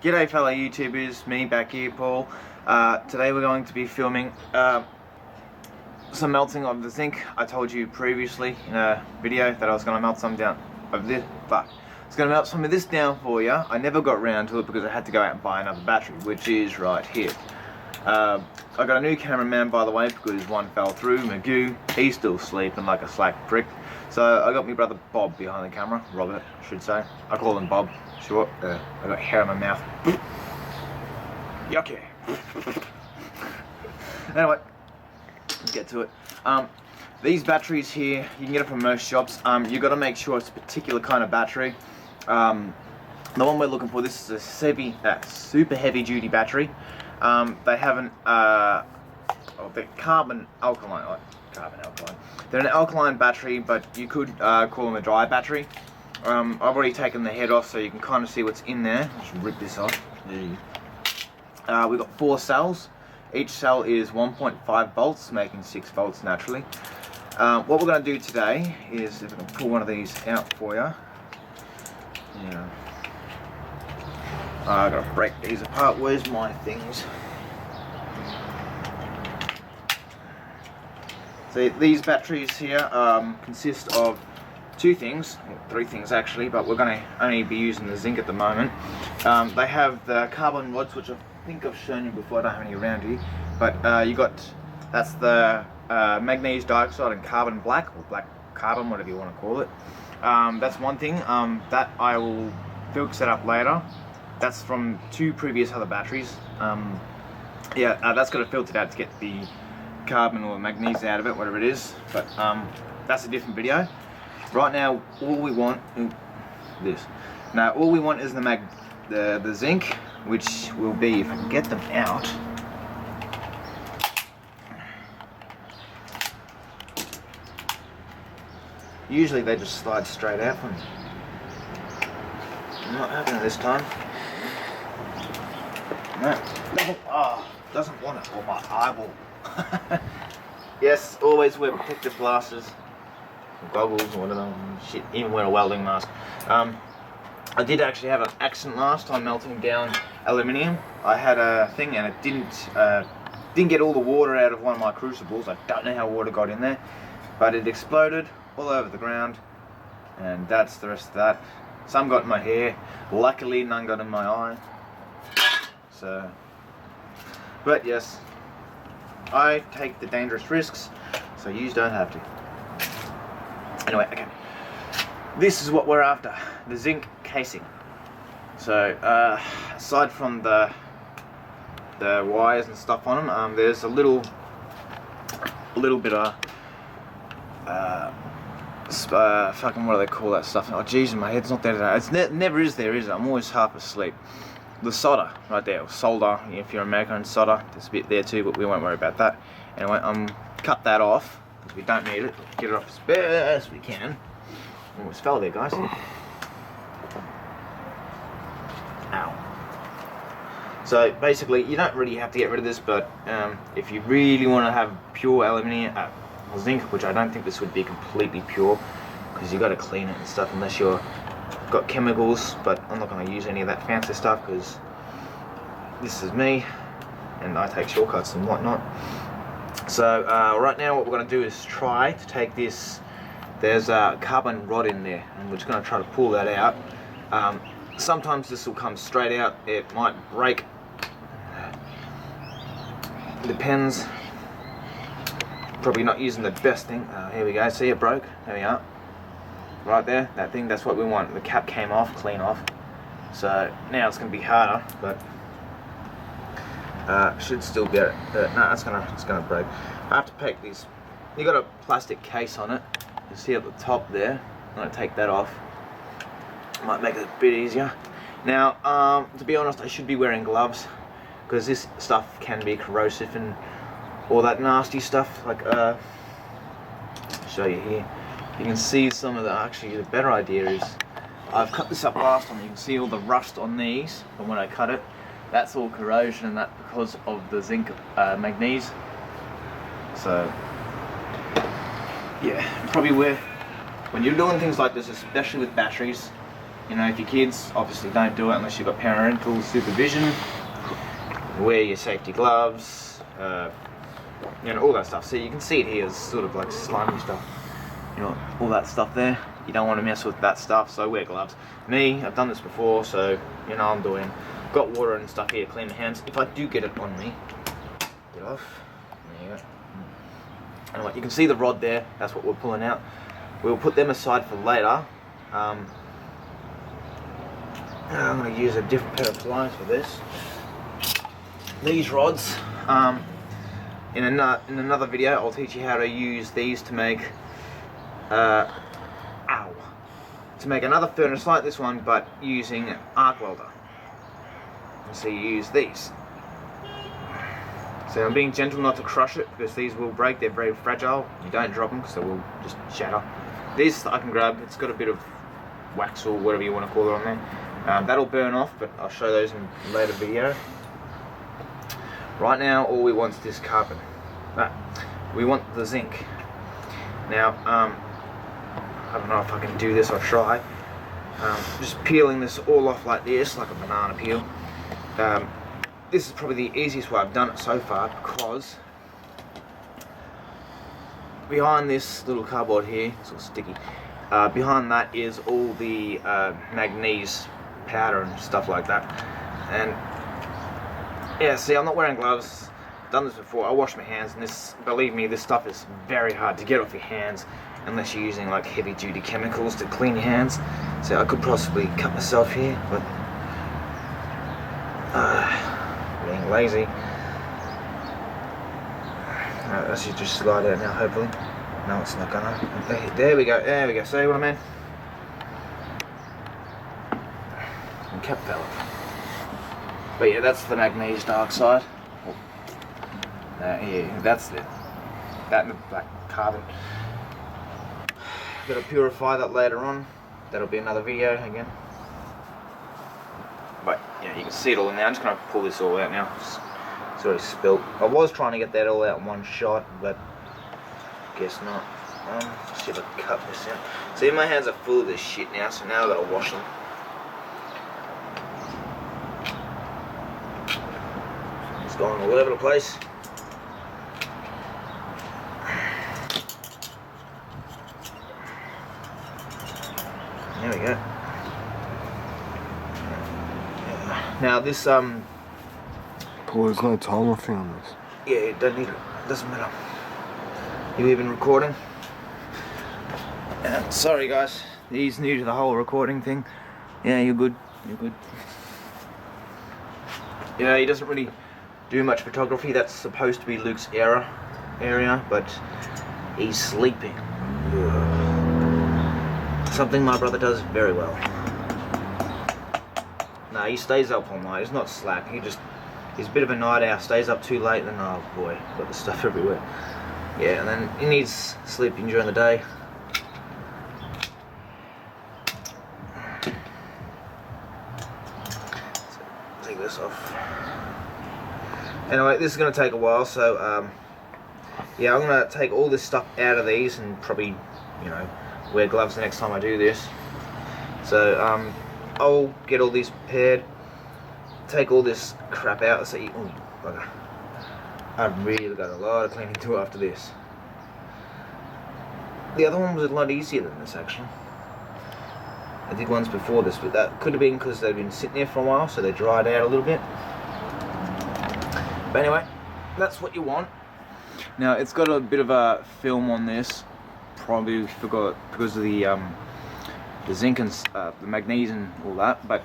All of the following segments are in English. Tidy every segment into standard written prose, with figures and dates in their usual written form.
G'day fellow YouTubers, me back here, Paul. Today we're going to be filming some melting of the zinc. I told you previously in a video that I was going to melt some down of this, but I was going to melt some of this down for you. I never got round to it because I had to go out and buy another battery, which is right here. I got a new cameraman, by the way, because one fell through, Magoo. He's still sleeping like a slack prick. So I got my brother Bob behind the camera, Robert, I should say. I call him Bob, short. I got hair in my mouth. Yucky. Anyway, let's get to it. These batteries here, you can get them from most shops. You got to make sure it's a particular kind of battery. The one we're looking for, this is a super heavy duty battery. They have an they're carbon alkaline. They're an alkaline battery, but you could call them a dry battery. I've already taken the head off so you can kind of see what's in there. Let's rip this off. We've got 4 cells. Each cell is 1.5 volts, making 6 volts naturally. What we're going to do today is, if I can pull one of these out for you. I've got to break these apart. Where's my things? So these batteries here consist of 2 things, 3 things actually, but we're going to only be using the zinc at the moment. They have the carbon rods, which I think I've shown you before. I don't have any around here, but that's the manganese dioxide and carbon black, or black carbon, whatever you want to call it. That's one thing that I will set up later. That's from 2 previous other batteries. That's got to filter out to get the carbon or manganese out of it, whatever it is, but that's a different video. Right now, all we want is the zinc, which will be, if I can get them out. Usually they just slide straight out for me. Not happening this time. No, doesn't want it. Or my eyeball. Yes, always wear protective glasses, goggles, or whatever. Shit, even wear a welding mask. I did actually have an accident last time melting down aluminium. I had a thing and it didn't get all the water out of one of my crucibles. I don't know how water got in there, but it exploded all over the ground, and that's the rest of that. Some got in my hair. Luckily, none got in my eye. So, but yes, I take the dangerous risks, so you don't have to. Anyway, okay. This is what we're after, the zinc casing. So, aside from the wires and stuff on them, there's a little bit of fucking, what do they call that stuff? Oh jeez, my head's not there today. It's never is there, is it? I'm always half asleep. The solder right there, or solder, if you're American, solder, there's a bit there too, but we won't worry about that. Anyway, cut that off, because we don't need it. Get it off as best as we can. Almost fell there, guys. Ow. So basically, you don't really have to get rid of this, but if you really want to have pure aluminium, zinc, which I don't think this would be completely pure, because you got to clean it and stuff, unless you're got chemicals, but I'm not going to use any of that fancy stuff because this is me and I take shortcuts and whatnot. So right now what we're going to do is try to take this. There's a carbon rod in there and we're just going to try to pull that out. Sometimes this will come straight out, it might break, depends. Probably not using the best thing. Here we go, see, it broke, there we are. Right there, that thing, that's what we want. The cap came off, clean off. So now it's going to be harder, but should still be able to, no, it's gonna break. I have to pack these. You got a plastic case on it. You see at the top there. I'm going to take that off. Might make it a bit easier. Now, to be honest, I should be wearing gloves because this stuff can be corrosive and all that nasty stuff. Like, I'll show you here. You can see some of the, actually the better idea is, I've cut this up last time, you can see all the rust on these from when I cut it. That's all corrosion and that because of the zinc manganese. So, yeah, probably when you're doing things like this, especially with batteries, You know, if your kids, obviously don't do it unless you've got parental supervision. Wear your safety gloves, you know, all that stuff. So you can see it here, it's sort of like slimy stuff. You know, all that stuff there. You don't want to mess with that stuff, so wear gloves. Me, I've done this before, so you know I'm doing. Got water and stuff here to clean my hands. If I do get it on me, get off. There you go. And what you can see the rod there, that's what we're pulling out. We'll put them aside for later. I'm going to use a different pair of pliers for this. These rods, in another video, I'll teach you how to use these to make, to make another furnace like this one, but using an arc welder. So you use these. So I'm being gentle not to crush it because these will break. They're very fragile. You don't drop them because they will just shatter. This I can grab. It's got a bit of wax or whatever you want to call it on there. That'll burn off, but I'll show those in a later video. Right now, all we want is this carbon. We want the zinc. Now, I don't know if I can do this. I'll try. Just peeling this all off like this, like a banana peel. This is probably the easiest way I've done it so far because behind this little cardboard here, it's all sticky. Behind that is all the manganese powder and stuff like that. And yeah, see, I'm not wearing gloves. I've done this before. I wash my hands, and this, believe me, this stuff is very hard to get off your hands unless you're using like heavy-duty chemicals to clean your hands. So I could possibly cut myself here, but being lazy. That should just slide out now, hopefully. No, it's not gonna. There we go. There we go. See what I mean? And kept that one. But yeah, that's the manganese dioxide. Yeah, that's it. That and the black carbon. Gotta purify that later on. That'll be another video again. But yeah, you can see it all in there. I'm just gonna pull this all out now. It's already spilt. I was trying to get that all out in one shot, but guess not. Let's see if I can cut this out. See, my hands are full of this shit now, so now I've gotta wash them. It's going all over the place. There we go. Now this Paul, there's no timer thing on this. Yeah, you don't need it. Doesn't matter. You even recording? Sorry guys, he's new to the whole recording thing. Yeah, you're good. You're good. You know, he doesn't really do much photography. That's supposed to be Luke's area, but he's sleeping. Something my brother does very well. No, he stays up all night. He's not slack. He's a bit of a night owl. Stays up too late, and oh boy, got the stuff everywhere. Yeah, and then he needs sleeping during the day. So, take this off. Anyway, this is going to take a while, so yeah, I'm going to take all this stuff out of these and probably, you know, wear gloves the next time I do this. So I'll get all these prepared, take all this crap out. See, ooh, bugger. I've really got a lot of cleaning to do after this. The other one was a lot easier than this actually. I did ones before this, but that could have been because they've been sitting there for a while, so they dried out a little bit. But anyway, that's what you want. Now it's got a bit of a film on this. Probably forgot because of the zinc and the magnesium and all that, but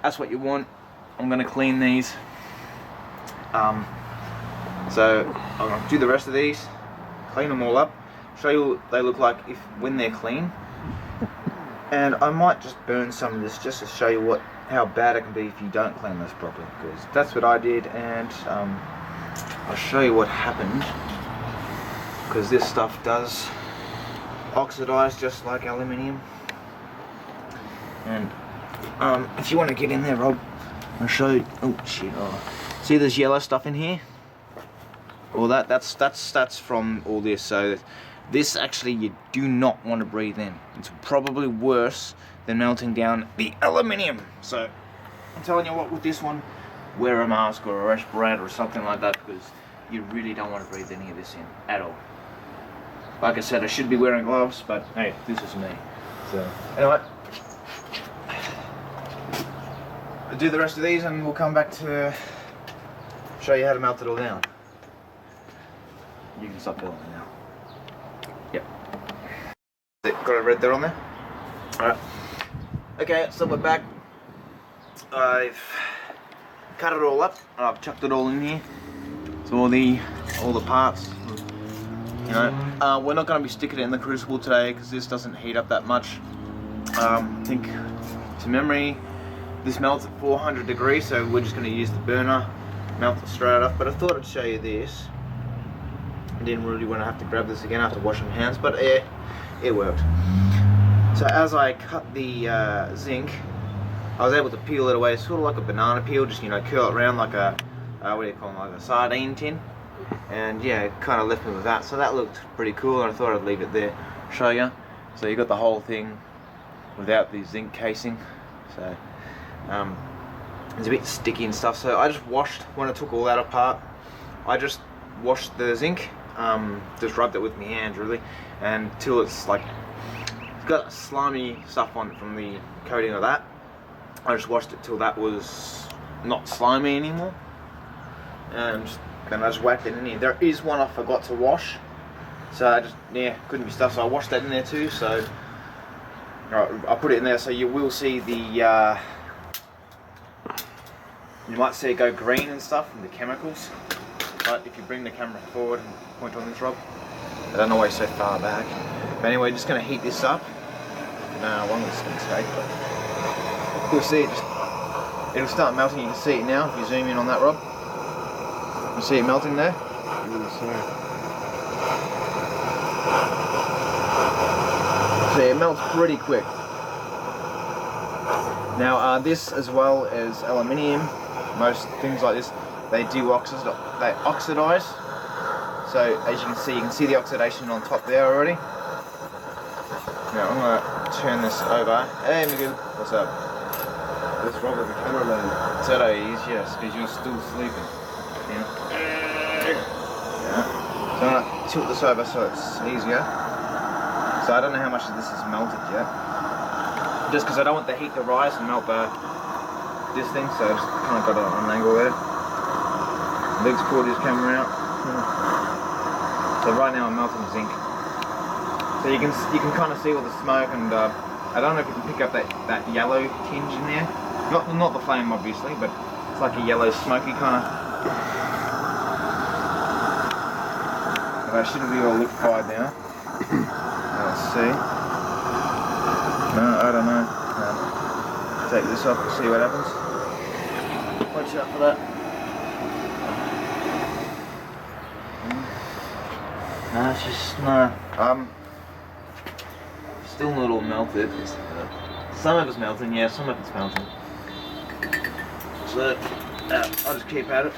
that's what you want. I'm going to clean these, so I'm going to do the rest of these, clean them all up, show you what they look like when they're clean, and I might just burn some of this just to show you how bad it can be if you don't clean this properly, because that's what I did, and I'll show you what happened, because this stuff does oxidize just like aluminium. And if you want to get in there, Rob, I'll show you. Oh shit! Oh, see this yellow stuff in here? All that's from all this. So this actually you do not want to breathe in. It's probably worse than melting down the aluminium. So I'm telling you what, with this one, wear a mask or a respirator or something like that, because you really don't want to breathe any of this in at all. Like I said, I should be wearing gloves, but hey, this is me. So anyway, I'll do the rest of these and we'll come back to show you how to melt it all down. You can stop filming now. Yep. Got a red there on there? Alright. Okay, so we're back. I've cut it all up. I've chucked it all in here. So all the parts. You know, we're not going to be sticking it in the crucible today because this doesn't heat up that much. I think, to memory, this melts at 400 degrees, so we're just going to use the burner, melt it straight off. But I thought I'd show you this. I didn't really want to have to grab this again after washing my hands, but it worked. So as I cut the zinc, I was able to peel it away, sort of like a banana peel, just, you know, curl it around like a, what do you call it, like a sardine tin. And yeah, it kind of left me with that, so that looked pretty cool, and I thought I'd leave it there, show you. So you got the whole thing without the zinc casing, so it's a bit sticky and stuff. So I just washed, when I took all that apart, I just washed the zinc, just rubbed it with my hands really, until it's like, it's got slimy stuff on it from the coating of that. I just washed it till that was not slimy anymore, and then I just whacked it in here. There is one I forgot to wash, so I just, yeah, couldn't be stuffed, so I washed that in there too. So I'll put it in there so you will see the, you might see it go green and stuff from the chemicals. But if you bring the camera forward and point on this, Rob, I don't know why you're so far back. But anyway, just going to heat this up. I don't know how long this is going to take, but you'll see it just, it'll start melting. You can see it now if you zoom in on that, Rob. You see it melting there? See, it melts pretty quick. Now this, as well as aluminium, most things like this, they do oxidize. So as you can see the oxidation on top there already. Now I'm gonna turn this over. Hey Miguel, what's up? Let's rub the camera then. Today is, yes, because you're still sleeping. Yeah. So I'm gonna tilt this over so it's easier. So I don't know how much of this is melted yet. Just because I don't want the heat to rise and melt this thing, so I just kind of got it on an angle there. Luke's pulled his camera out. So right now I'm melting zinc. So you can kind of see all the smoke, and I don't know if you can pick up that yellow tinge in there. Not the flame obviously, but it's like a yellow smoky kind of. That shouldn't be all liquefied now. Let's see. No, I don't know. Take this off and see what happens. Watch out for that. No, it's just, no. Still not all melted. Some of it's melting, yeah, some of it's melting. So, I'll just keep at it.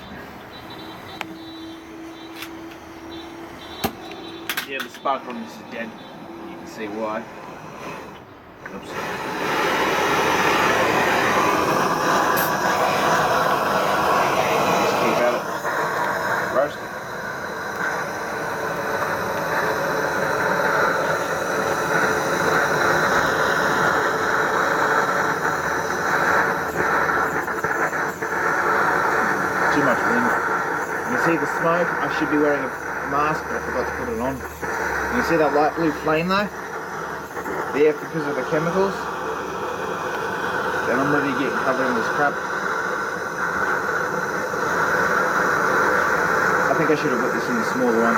Yeah, the spark on this is dead. You can see why. Oops. Just keep at it. Roast it. Too much wind. You can see the smoke. I should be wearing a mask, but I forgot to put it on. You can see that light blue flame though? There, because of the chemicals. Then I'm ready to get covered in this crap. I think I should have put this in the smaller one.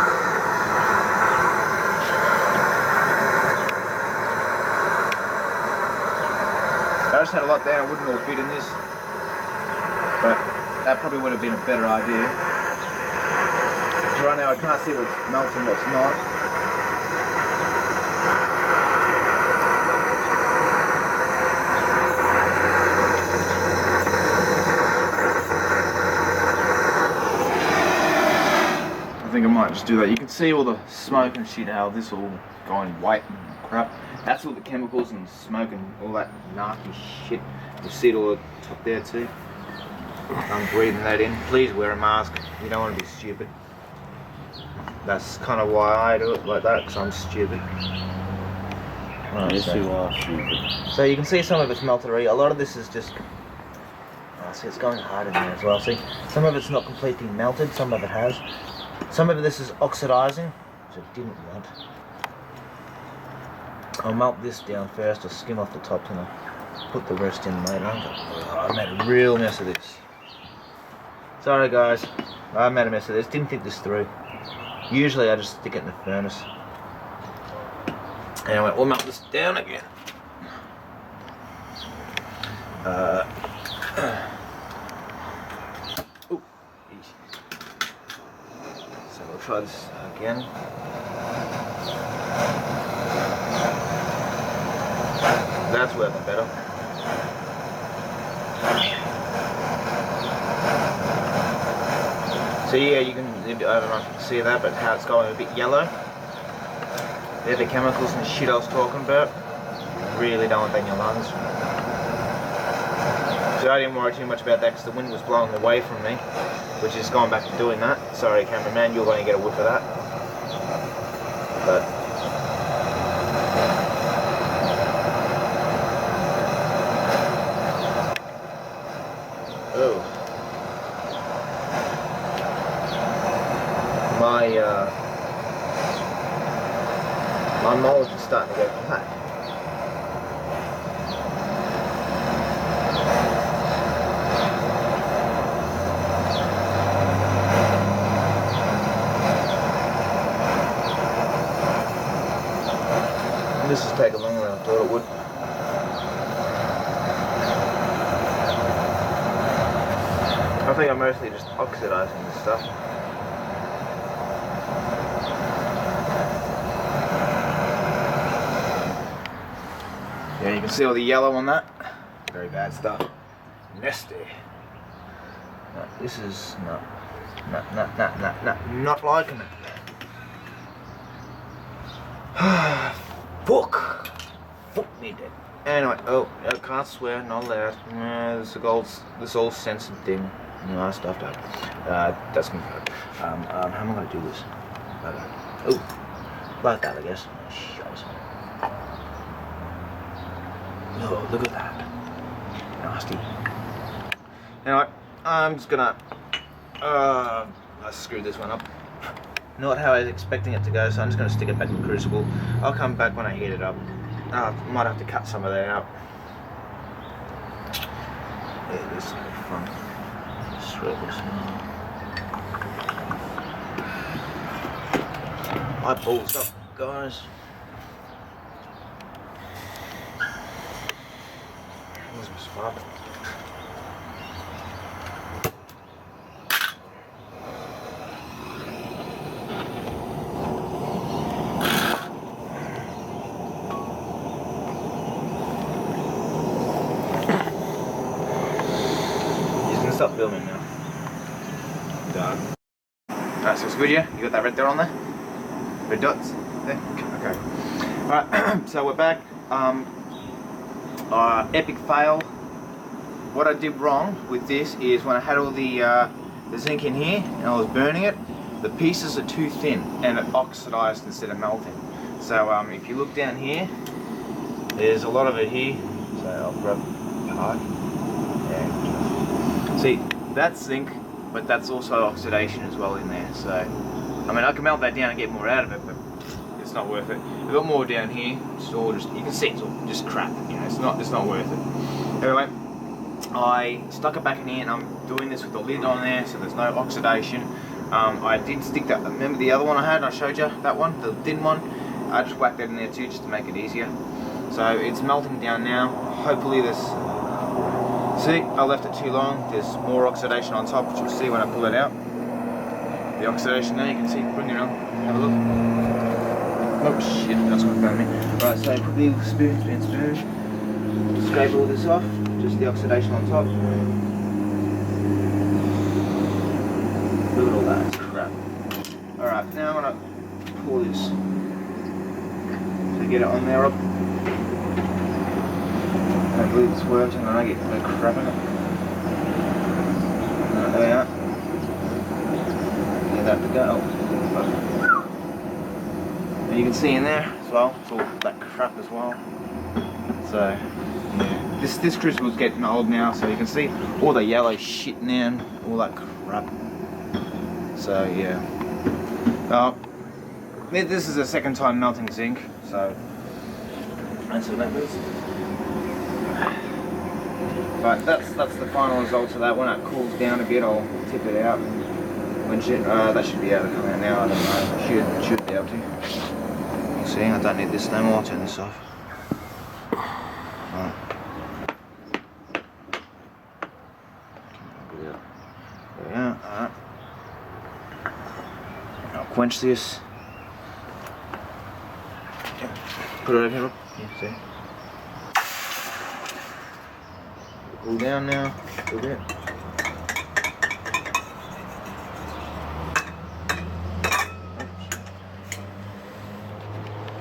I just had a lot there, I wouldn't all fit in this. But that probably would have been a better idea. Right now I can't see what's melting, what's not. I think I might just do that. You can see all the smoke and shit, how this all going white and crap. That's all the chemicals and smoke and all that nasty shit. You see it all at the top there too. I'm breathing that in. Please wear a mask. You don't want to be stupid. That's kind of why I do it like that, because I'm stupid. Yes, you are stupid. So you can see some of it's melted already. A lot of this is just... Oh, see, it's going hard in there as well. See, some of it's not completely melted, some of it has. Some of this is oxidizing, which I didn't want. I'll melt this down first, I'll skim off the top and I'll put the rest in later. I made a real mess of this. Sorry guys, I made a mess of this, didn't think this through. Usually I just stick it in the furnace. Anyway, we'll melt this down again. Ooh, so we'll try this again. That's working better. So yeah, you can, I don't know if you can see that, but how it's going a bit yellow. They're the chemicals and the shit I was talking about. Really don't want that in your lungs. So I didn't worry too much about that because the wind was blowing away from me, which is going back to doing that. Sorry cameraman, you're going to get a whiff of that. But oh, my moles are starting to go flat. This has taken longer than I thought it would. I think I'm mostly just oxidizing this stuff. Yeah, you can see all the yellow on that. Very bad stuff. Nasty. No, this is not liking it. Fuck! Fuck me dead. Anyway, oh, I can't swear, not allowed. This old censored thing. You know, I stuffed up. That's gonna hurt. How am I gonna do this? Oh, like that, I guess. Shit. Oh, look at that. Nasty. Anyway, I'm just gonna... I screwed this one up. Not how I was expecting it to go, so I'm just going to stick it back in the crucible. I'll come back when I heat it up. Might have to cut some of that out. Yeah, this is going to be fun. Shred this. My balls up, guys. Where's my spark? Stop filming now. Done. Alright, so it's good, yeah? You got that red dot on there? Red dots? There? Okay. Alright, so we're back. Epic fail. What I did wrong with this is when I had all the zinc in here and I was burning it, the pieces are too thin and it oxidized instead of melting. So if you look down here, there's a lot of it here. So I'll grab part. Yeah. See, that's zinc, but that's also oxidation as well in there. So, I mean, I can melt that down and get more out of it, but it's not worth it. I've got more down here. It's all just, you can see it's all just crap. You know, it's not worth it. Anyway, I stuck it back in here, and I'm doing this with the lid on there, so there's no oxidation. I did stick that. Remember the other one I had? I showed you that one, the thin one. I just whacked that in there too, just to make it easier. So it's melting down now. Hopefully this. See, I left it too long. There's more oxidation on top, which you'll see when I pull it out. The oxidation there, you can see. Bring it on. Have a look. Oh shit, that's going to burn me. Right, so put the spoon. Scrape all this off. Just the oxidation on top. Look at all that, it's crap. Alright, now I'm going to pour this. So get it on there. hopefully this works and I don't get no crap in it. There we are. Get that to go. And you can see in there as well, it's all that crap as well. So yeah, this crucible's getting old now, so you can see all the yellow shit in there and all that crap. So yeah. This is the second time melting zinc, so that's what that is. But that's the final result of that. When it cools down a bit, I'll tip it out. When that should be able to come out now. I don't know. Should be able to. You see, I don't need this no more. I'll turn this off. Right. There we are. Alright. I'll quench this. Put it over here. Yeah, see. Cool down now. A little bit.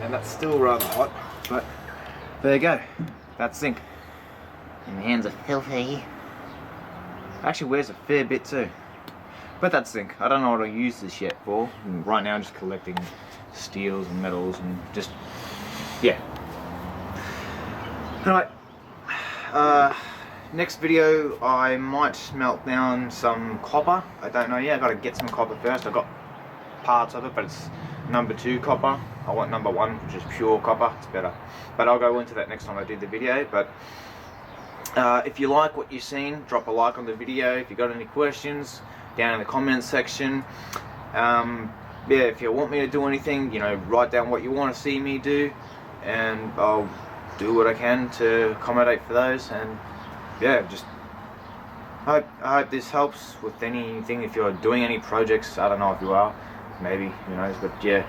And that's still rather hot, but there you go. That's zinc. And my hands are filthy. Actually wears a fair bit too. But that's zinc. I don't know what I'll use this yet for. Right now I'm just collecting steels and metals and just, yeah. Alright. Next video I might melt down some copper. I don't know yet. I've got to get some copper first. I've got parts of it, but it's number 2 copper. I want number 1, which is pure copper. It's better. But I'll go into that next time I do the video. But if you like what you've seen, drop a like on the video. If you got any questions, down in the comments section. Yeah, if you want me to do anything, you know, write down what you want to see me do, and I'll do what I can to accommodate for those. And yeah, just I hope this helps with anything. If you're doing any projects, I don't know if you are, maybe, who knows, but yeah,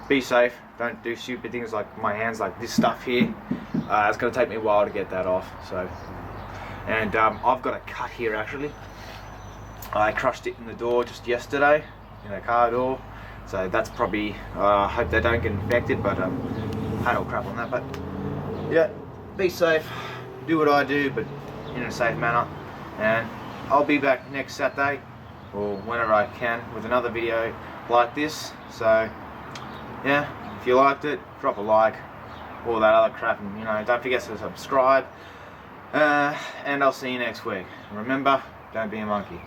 be safe. Don't do stupid things like my hands, like this stuff here. It's going to take me a while to get that off. So, and I've got a cut here actually. I crushed it in the door just yesterday, in a car door. So that's probably, I hope they don't get infected, but had all crap on that. But yeah, be safe, do what I do, but in a safe manner. And I'll be back next Saturday, or whenever I can, with another video like this. So yeah, if you liked it, drop a like, all that other crap, and you know, don't forget to subscribe. And I'll see you next week. Remember, don't be a monkey.